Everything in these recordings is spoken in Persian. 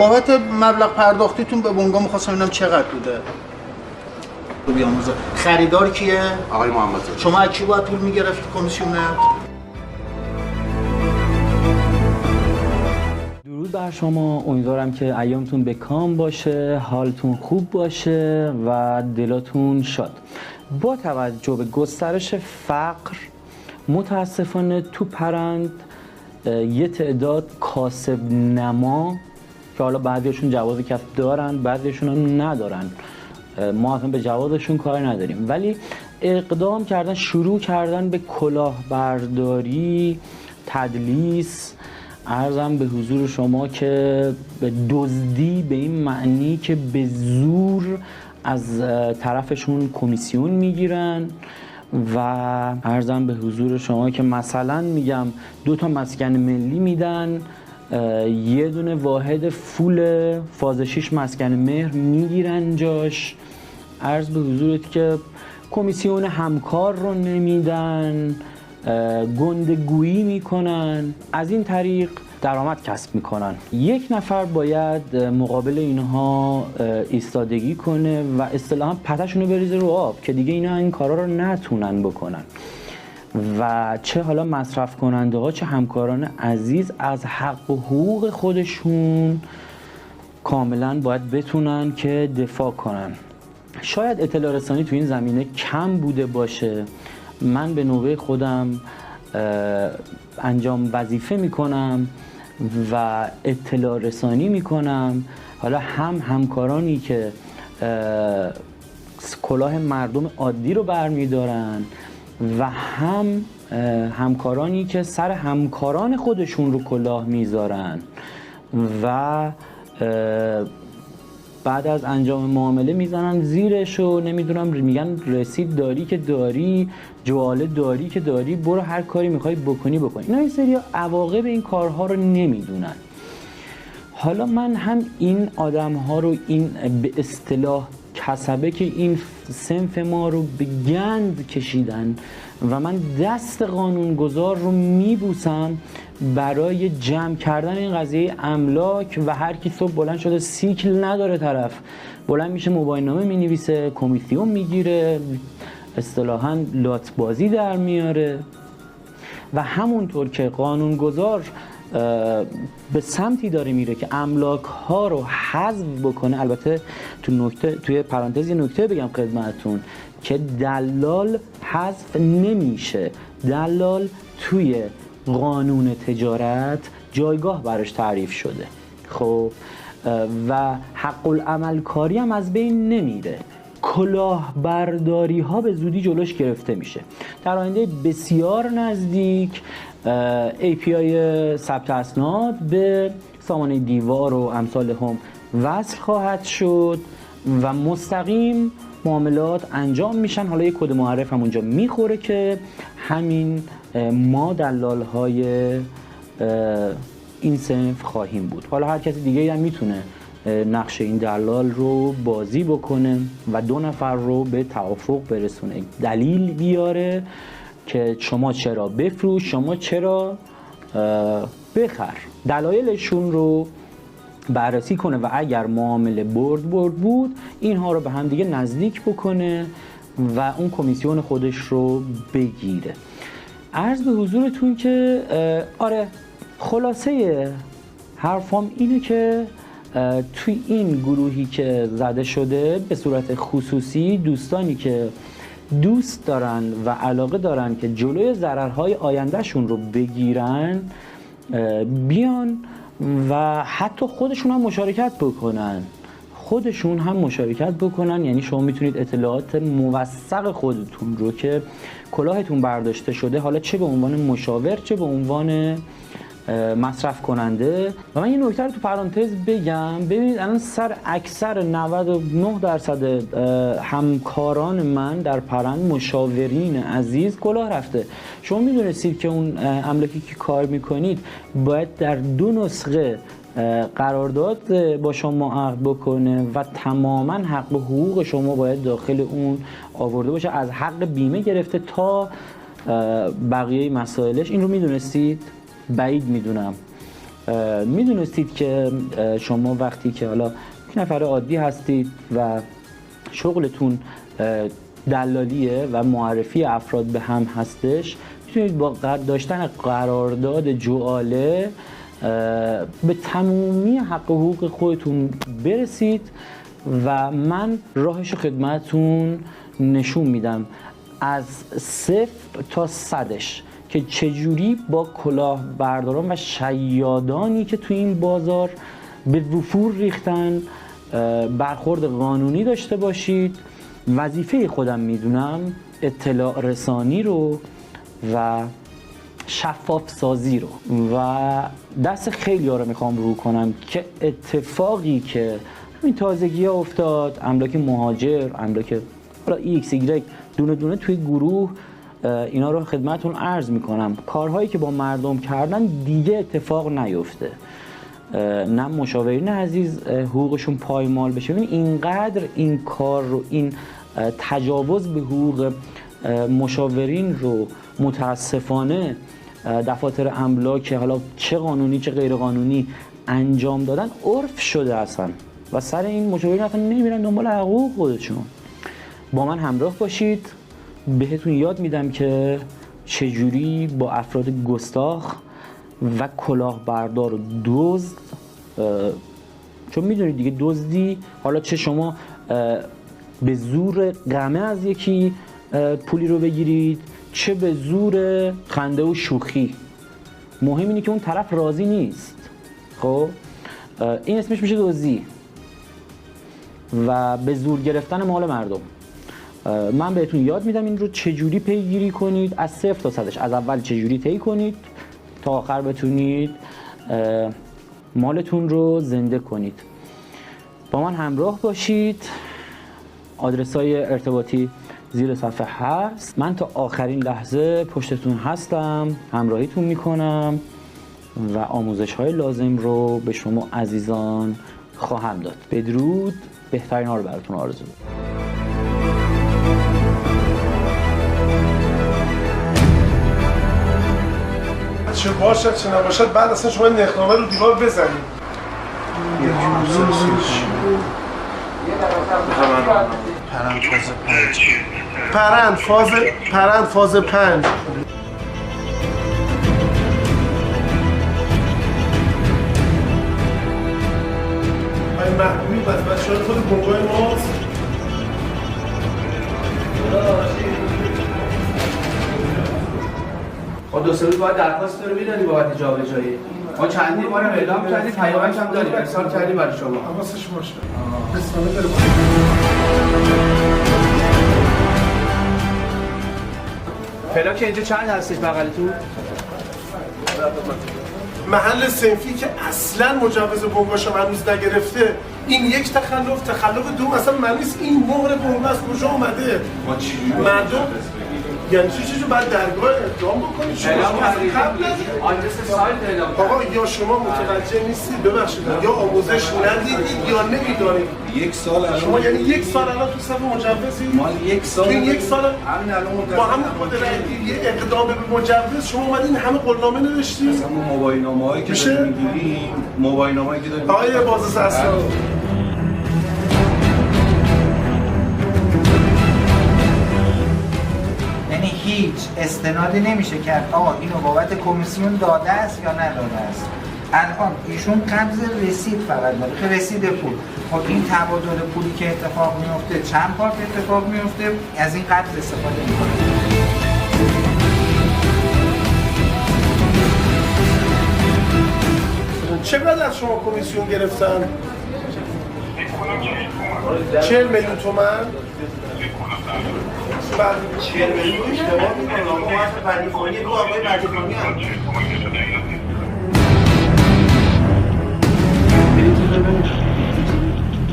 بابت مبلغ پرداختیتون به بنگاه می‌خواستم ببینم چقدر بوده. تو بیاموزه. خریدار کیه؟ آقای محمد. شما از کی باید پول می‌گرفتید کمیسیونه؟ درود بر شما، امیدوارم که ایامتون به کام باشه، حالتون خوب باشه و دلاتون شاد. با توجه به گسترش فقر متاسفانه تو پرند یه تعداد کاسب نما که حالا بعضیشون جواز کسب دارن بعضیشون هم ندارن، ما اصلا به جوازشون کار نداریم، ولی اقدام کردن، شروع کردن به کلاهبرداری، تدلیس، عرضم به حضور شما که به دزدی به این معنی که به زور از طرفشون کمیسیون میگیرن و عرضم به حضور شما که مثلا میگم 2 مسکن ملی میدن، یه دونه واحد فول فاز 6 مسکن مهر میگیرن جاش. عرض به حضورت که کمیسیون همکار رو نمیدن، گندگویی میکنن، از این طریق درآمد کسب میکنن. یک نفر باید مقابل اینها ایستادگی کنه و اصطلاحاً پتشون رو بریزه رو آب که دیگه اینا این کارا رو نتونن بکنن و چه حالا مصرف کننده ها چه همکاران عزیز از حق و حقوق خودشون کاملا باید بتونن که دفاع کنن. شاید اطلاع رسانی تو این زمینه کم بوده باشه، من به نوبه خودم انجام وظیفه میکنم و اطلاع رسانی میکنم، حالا همکارانی که کلاه مردم عادی رو برمیدارن و همکارانی که سر همکاران خودشون رو کلاه میذارن و بعد از انجام معامله میزنن زیرش و نمیدونم میگن رسید داری که داری، جواله داری که داری، برو هر کاری میخوای بکنی. اینا این سری عواقب این کارها رو نمیدونن. حالا من هم این آدم ها رو، این به اصطلاح کسبه که این صنف ما رو به گند کشیدن و من دست قانونگذار رو میبوسم برای جمع کردن این قضیه املاک و هر کی صبح بلند شده سیکل نداره، طرف بلند میشه موبایل نامه مینویسه، کمیسیون میگیره، اصطلاحاً لات بازی در میاره و همونطور که قانونگذار به سمتی داره میره که املاک ها رو حذف بکنه. البته توی پرانتز یه نکته بگم خدمتتون که دلال حذف نمیشه، دلال توی قانون تجارت جایگاه براش تعریف شده، خب، و حق العمل کاری هم از بین نمیره. کلاهبرداری ها به زودی جلوش گرفته میشه. در آینده بسیار نزدیک API ثبت اسناد به سامانه دیوار و امثال هم وصل خواهد شد و مستقیم معاملات انجام میشن. حالا یک کد معرف هم اونجا میخوره که همین ما دلال های این صنف خواهیم بود. حالا هر کسی دیگه هم میتونه نقش این دلال رو بازی بکنه و 2 نفر رو به توافق برسونه، دلیل بیاره که شما چرا بفروش، شما چرا بخر، دلایلشون رو بررسی کنه و اگر معامله برد بود اینها رو به هم دیگه نزدیک بکنه و اون کمیسیون خودش رو بگیره. عرض به حضورتون که آره، خلاصه حرفام اینه که توی این گروهی که زده شده به صورت خصوصی دوستانی که دوست دارن و علاقه دارن که جلوی ضررهای آیندهشون رو بگیرن بیان و حتی خودشون هم مشارکت بکنن. یعنی شما میتونید اطلاعات موثق خودتون رو که کلاهتون برداشته شده، حالا چه به عنوان مشاور چه به عنوان مصرف کننده. و من یه نکته رو تو پرانتز بگم، ببینید الان سر اکثر 99% همکاران من در پرند، مشاورین عزیز، کلاه رفته. شما میدونستید که اون املاکی که کار میکنید باید در 2 نسخه قرارداد با شما عقد بکنه و تماما حق و حقوق شما باید داخل اون آورده باشه، از حق بیمه گرفته تا بقیه مسائلش. این رو میدونستید؟ بعید میدونم. میدونستید که شما وقتی که حالا یک نفر عادی هستید و شغلتون دلالیه و معرفی افراد به هم هستش، میتونید با داشتن قرارداد جعاله به تمامی حق و حقوق خودتون برسید و من راهشو خدمتتون نشون میدم از 0 تا 100ش که چجوری با کلاهبرداران و شیادانی که تو این بازار به وفور ریختن برخورد قانونی داشته باشید. وظیفه خودم میدونم اطلاع رسانی رو و شفاف سازی رو و دست خیلی ها رو میخوام رو کنم که اتفاقی که همین تازگی ها افتاد، املاک مهاجر، املاک حالا XY دونه دونه توی گروه اینا رو خدمتون عرض میکنم. کارهایی که با مردم کردن دیگه اتفاق نیفته، نه مشاورین عزیز حقوقشون پایمال بشه. ببین اینقدر این کار رو، این تجاوز به حقوق مشاورین رو متاسفانه دفاتر املاک حالا چه قانونی چه غیر قانونی انجام دادن عرف شده اصلا و سر این مشاورین اصلا نمیرن دنبال حقوق خودشون. با من همراه باشید، بهتون یاد میدم که چجوری با افراد گستاخ و کلاهبردار و دزد، چون میدونید دیگه دزدی حالا چه شما به زور قمه از یکی پولی رو بگیرید چه به زور خنده و شوخی، مهم اینه که اون طرف راضی نیست. خب این اسمش میشه دزدی و به زور گرفتن مال مردم. من بهتون یاد میدم این رو چجوری پیگیری کنید از 0 تا 100ش، از اول چجوری طی کنید تا آخر بتونید مالتون رو زنده کنید. با من همراه باشید، آدرس‌های ارتباطی زیر صفحه هست. من تا آخرین لحظه پشتتون هستم، همراهیتون میکنم و آموزش‌های لازم رو به شما عزیزان خواهم داد. بدرود، بهترین ها رو براتون آرزو می‌کنم. چه باشد چه نباشد بعد اصلا شما نخنامه رو دیوار بزنید. پرند فاز 5 های محبوبی بچه های خود بنگاه ماست. ما 2 روز باید درخواست رو میدادی بابت جابجایی. ما چندین بار اعلام کردیم، پیامک هم داریم، ارسال کردیم برای شما. حواسش باشه. بسم الله. فلاک اینجا چند هستش بغلتون؟ محل صنفی که اصلا مجوز بنگاهش هنوز نگرفته، این یک تخلف دوم اصلا معنی نیست. این مهر بنگاه از کجا اومده؟ ما چی مردم یعنی چیزی بعد درگاه اعلام بکنید. شما قبل از آدرس سایت اعلام کنید. آقا یا شما متوجه نیستید، ببخشید، یا آموزش ندیدید یا نمیدانید. یک سال الان شما یعنی یک سال الان تو صف مجوزی؟ مال یک سال. تو یک سال همین الان با همین یه اقدام به مجوز شما اومدین همه قولنامه نوشتید. مثلا موبایل نامه‌هایی که داریم می‌گیریم، موبایل نامه‌ای که داریم. آقای بازرس یعنی هیچ استنادی نمیشه کرد آقا اینو بابت کمیسیون داده است یا نداده است. الان ایشون قبض رسید فقط داره که رسید پول. خب این تبادل پولی که اتفاق میفته چند پارت اتفاق میفته، از این قبض استفاده میکنه. چقدر از شما کمیسیون گرفتن؟ 40 میلیون تومان. بعد 40 میلیون اشتباه میکنم. آقا واسه بندیخانی دو آقای بندیخانی هم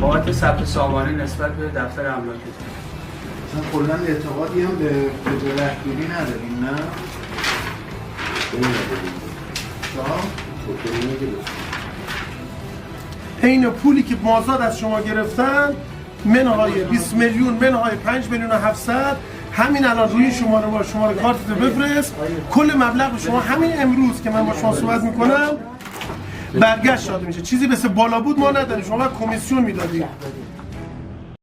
بابت ثبت سامانه نسبت به دفتر املاکتون. مثلا کلا اعتقادی هم به رهگیری نداریم، نه؟ این پولی که مازاد از شما گرفتن منهای 20 میلیون، منهای 5 میلیون و 700، همین الان روی شماره با شماره کارتتو بفرست. کل مبلغ شما همین امروز که من با شما صحبت میکنم برگشت داده میشه. چیزی مثل بالا بود ما نداریم، شما باید کمیسیون میدادیم.